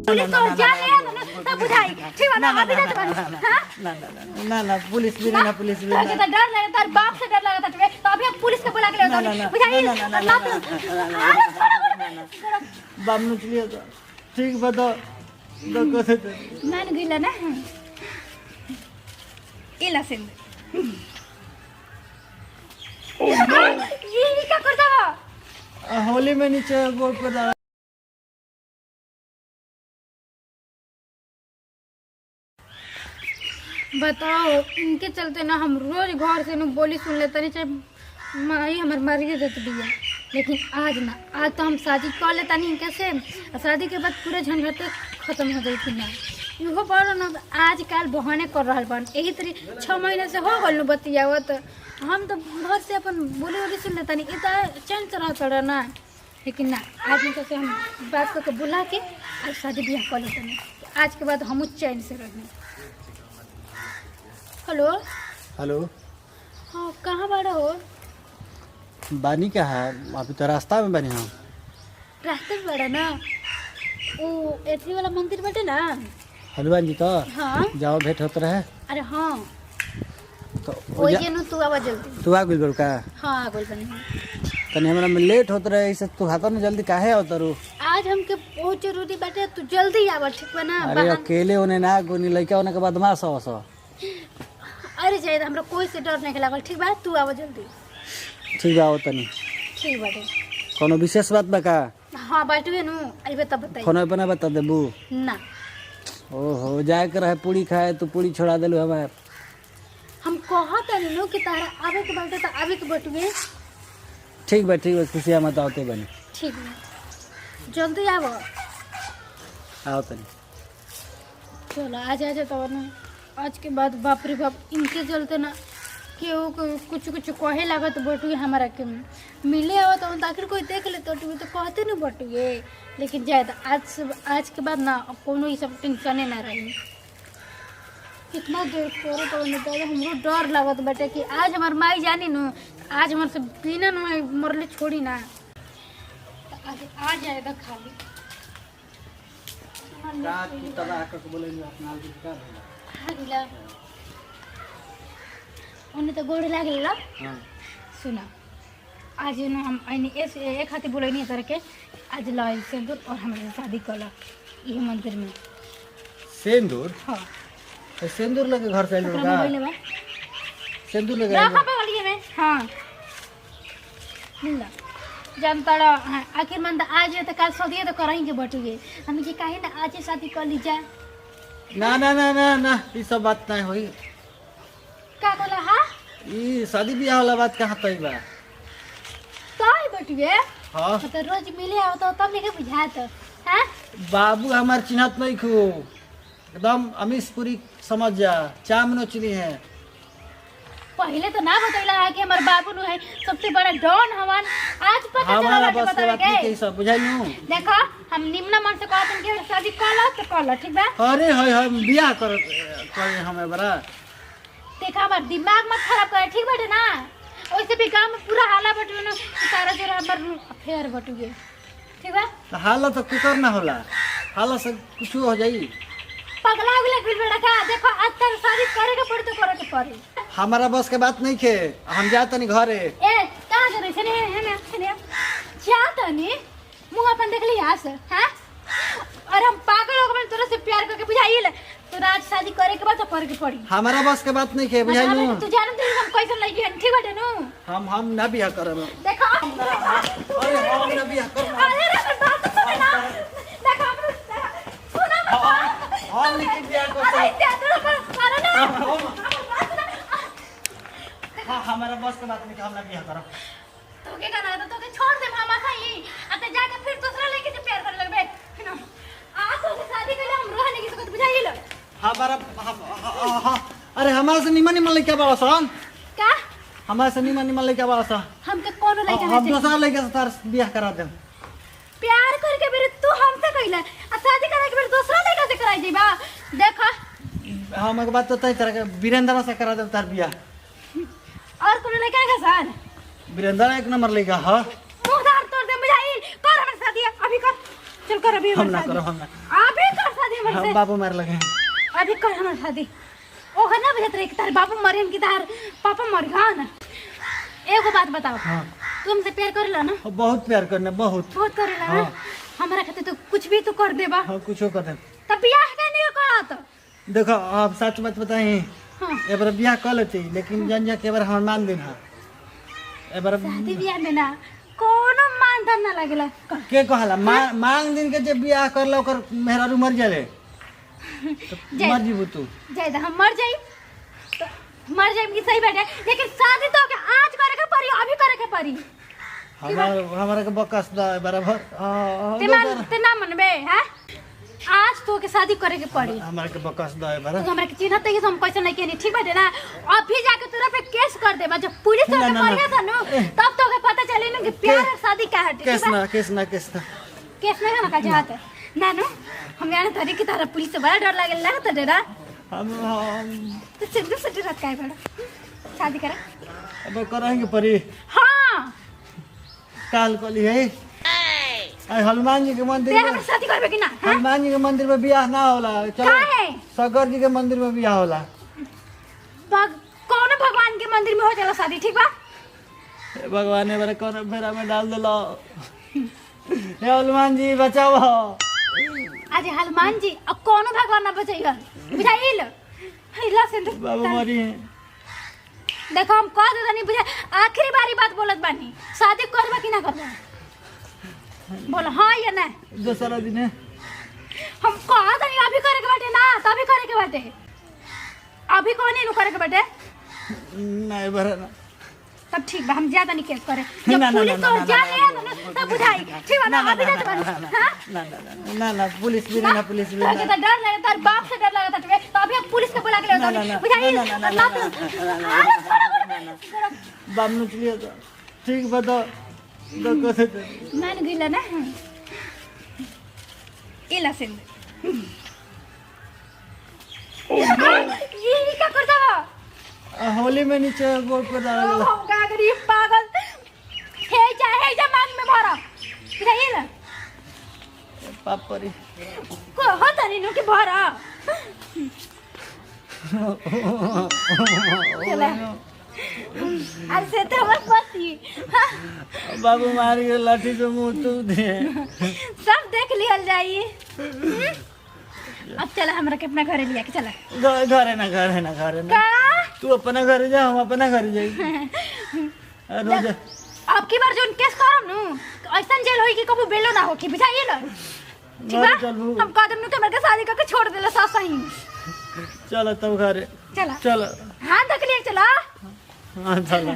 Police तो जान ले ना तब बुझाई ठीक है ना अभी ना ना पुलिस भी ना पुलिस भी तो डर लगा तार बाप से डर लगा था तो अभी पुलिस को बुला के ले बुझाई बाप मुझे ठीक बता दो कैसे मान गिला ना इला से ये क्या करता है होली में नीचे बोर्ड पर बताओ इनके चलते ना हम रोज घर से न बोली सुन लेते नहीं चाहे माई हमारे मर गए देते दिया लेकिन आज ना आज तो हम शादी कर लेता नहीं कैसे शादी के बाद पूरे झंझट खत्म हो गई थी ना इहो बड़ो ना आजकल बहाने कर रहा बन यही तरी 6 महीने से हो गल बतियावत हम तो घर से अपन बोली वोली सुन लेता नहीं इतना चैन चढ़ा चढ़ा ना लेकिन ना आज में कैसे हम बात करके बुला के आज शादी ब्याह कर लेते नहीं आज के बाद हम चैन से रहने। हेलो हेलो हाँ कहाँ बड़ा हो बानी का है अभी तो रास्ता में बने हम रास्ते में बड़ा ना वो एथी वाला मंदिर बैठे ना हनुमान जी तो हाँ जाओ भेंट होते रहे अरे हाँ तो वो ये नु तू आवाज जल्दी तू आ गई का हाँ आ गई बनी तने हमरा में लेट होत रहे इसे तू खाता ना जल्दी काहे आवतरू आज हमके बहुत जरूरी बाटे तू जल्दी आवा ठीक बा ना अरे अकेले होने ना गोनी लइका होने के बदमाश हो सो अरे जायद हमरा कोई से डर नहीं लागल ठीक बा तू आवा जल्दी ठीक बा तनी ठीक बाटे कोनो विशेष बात बा का हाँ बाटवे नु अइबे तब बताई फोन पे ना बता देबू ना ओहो जाए कर रहे पूरी खाए तू पूरी छोड़ा देलू हमें हम कहत नहीं नु कि तारा आवे के बाटे त आवे के बटुए ठीक बा खुशियाँ मत आवते बनी ठीक बा जल्दी आवा आओ तनी चलो आज आ जाता ना आज के बाद बाप रे बाप इनके चलते ना केहू कुछ कुछ कहे लागत बटुए हमारा के मिले आवत तो आखिर कोई देख ले तो कहते नहीं बटुए लेकिन जाए आज के बाद ना कोनो ये सब टेंशने ना रही कितना देर करो तो दादा हमरो डर लागत बाटे कि आज हमार माई जानी नु आज हमारे से बिना न मरले छोड़ी ना आज आ जाएगा खाली उन्हें तो गोड़ लागल सुना आज न हम एक हाथी बोले नहीं तरह के आज लाइल सिंदूर और हमारे शादी कल ये मंदिर में सिंदूर हाँ सिंदूर लगे घर से सिंदूर लगे में हाँ मिल जानता आखिर मन आज तो कल शादी तो करेंगे बटुए हम जी कहे ना आज शादी कर लीजिए ना ना ना ना ना ये सब बात नहीं होई का कहला हां ये शादी ब्याह वाला बात कहां तई बा तई बटुए हां तो रोज मिले आओ तो तब लेके बुझात हैं बाबू हमार चिन्हत नहीं खू एकदम अमीशपुरी समझ जा चामनो चिली है पहले तो ना बतैला है कि हमार बाबू नु है सबसे बड़ा डॉन हवन आज पता हमारा चला बस के बात नहीं सब बुझाई नु देखो हम निम्न मन से कहत कि शादी कर लो तो कर लो ठीक बा अरे होय हम बियाह करे हमें बड़ा देखा हमार दिमाग मत खराब करे ठीक बाटे ना ओइसे भी गांव में पूरा हाला बटुए न सारा जोरा हमर अफेयर बटुए ठीक बा हाला तो कुकर ना होला हाला से कुछ हो जाई पगला उगला फिर बेटा का देखो आज तक शादी करे के पड़ी तो करे के पड़ी हमारा बस के बात नहीं खे हम जात नहीं घरे ए कहां जा रही है ना जात नहीं मुंह अपन देख ली यहां से हैं और हम पागल हो गए तोरा से प्यार करके बुझाई ले तो आज शादी करे के बाद तो करे के पड़ी हमारा बस के बात नहीं खे बुझाई नु तू जानत नहीं हम कैसे लगी है ठीक बाटे नु हम ना बियाह करब देखो अरे हम ना बियाह करब अरे रे बात तो सुन ना देखो सुना हम नहीं बियाह करब अरे अरे ना हां हमारा बस के बात नहीं हम ना बियाह करब तो के करना तो के छोड़ दे मामा सही अते जाके फिर दूसरा लेके से प्यार करे लगबे ना आ तो शादी के लिए हम रहने की तो बुझाई लो हमारा अरे हमारा से निमन निमन लइका बाड़ा सन का हमारा से निमन निमन लइका बाड़ा सन हमके कोनो लइका हम नहीं दूसरा लइका से तार बियाह करा देम प्यार करके फिर तू हमसे कइला आ शादी करे के फिर दूसरा लइका से कराई जेबा देखो हम एक बात तो तय तरह के वीरेंद्र से करा देम तार बियाह और कोनो लइका का सान वीरेंद्र एक नंबर लइका हां मुंह धार तोड़ दे बुझाई कर हमर शादी अभी कर चल कर अभी हम ना करो हम ना अभी कर मन से बाबू मार लगे अभी कर हमार शादी ओ है ना बुझत रहे कि तार बाबू मरे कि तार पापा मर गया ना। एगो बात बताओ हाँ तू हमसे प्यार करेला ना? बहुत प्यार करना बहुत बहुत करेला ना? हाँ। हमारा खातिर तो कुछ भी तो कर देबा। हाँ कुछ कर दे। तब बियाह का नहीं करा तो देखो आप सच बात बताई हाँ एक बार ब्याह कर लेते लेकिन जन जा के बार हम मान दिन है एक बार शादी बियाह में ना कोनो मानदान ना लागेला कर। के कहला मांग दिन के जब ब्याह कर लो ओकर मेहरारू मर जाले तो जाए। मर जीबू तू जाए हम मर जाई तो मर जाए की सही बैठे लेकिन शादी तो के आज करे के पड़ी अभी करे के पड़ी। हमारा के बकस दा बराबर ते ना मनबे है आज तो के शादी करे के पड़ी। हमारा के बकस दा तू बराबर हमरा के चिन्हत है कि हम कैसे नहीं केनी ठीक बाटे ना अभी जाके तोरा पे केस कर देबा जब पुलिस ना, के ना, पड़िया ना। था नो तब तो के पता चले ना कि प्यार और शादी क्या है। केस ना केस ना केस ना केस नहीं ना का चाहत है ना नो हम जाने तरी की तरह पुलिस से बड़ा डर लागे ना तो डरा हम तो सिद्धू से डरत काहे बड़ा शादी करा अब करेंगे परी हां काल कली है आई हनुमान जी के मंदिर तेरा में हमरा शादी करबे कि ना हैं? हनुमान जी के मंदिर में ब्याह ना होला चलो काहे? शंकर जी के मंदिर में ब्याह होला कौन भगवान के मंदिर में हो जाला शादी ठीक बा? हे भगवान ने मेरे कौन फेरा में डाल दिलो हे हनुमान जी बचाओ आज हनुमान जी अब कौन भगवान ना बचैगा बुझाइल हिला से बाबू मरी हैं। देखो हम कह दे नहीं बुझा आखिरी बारी बात बोलत बानी शादी करबा कि ना करबा बोल हाँ या ना। दूसरा दिन है हम कहा था नहीं अभी करे के बाटे ना तभी करे के बाटे अभी कौन नहीं करे के बाटे नहीं भरा ना तब ठीक बा हम ज्यादा नहीं केस करे ना, जब ना, पुलिस ना, तो ना, जा ना, ले ना, ना तब बुझाई ठीक बा ना अभी ना हां ना ना पुलिस भी ना पुलिस भी तो ना डर लगे तार बाप से डर लगा था तुम्हें तो अभी हम पुलिस को बुला के ले ना, ना, ना, बुझाई ना, ना, ना, ना, बाम नुचलिए तो ठीक बता दो कसे मान गिला ना इला से ये क्या करता है होली में नीचे गोड़ पर डाल ओ का गरीब पागल हे जा मांग में भरा बुझाई ना पाप परी को होता नहीं नु के भरा चला आज से तो हमर पति बाबू मार के लाठी से मुंह तू दे सब देख लियल जाई अब चला हमरा के अपना घरे लिया के चला घर है ना का तू अपना घर जा हम अपना घर जाई रोज अब की बार जोन केस करम नु ऐसन जेल होई कि कबो बेलो ना हो कि बुझाइए ना ठीक बा चलू हम कदम नु के मर के शादी करके छोड़ देला सास सही चलो तब घर चला चलो हां तक लिए चला हाँ चलो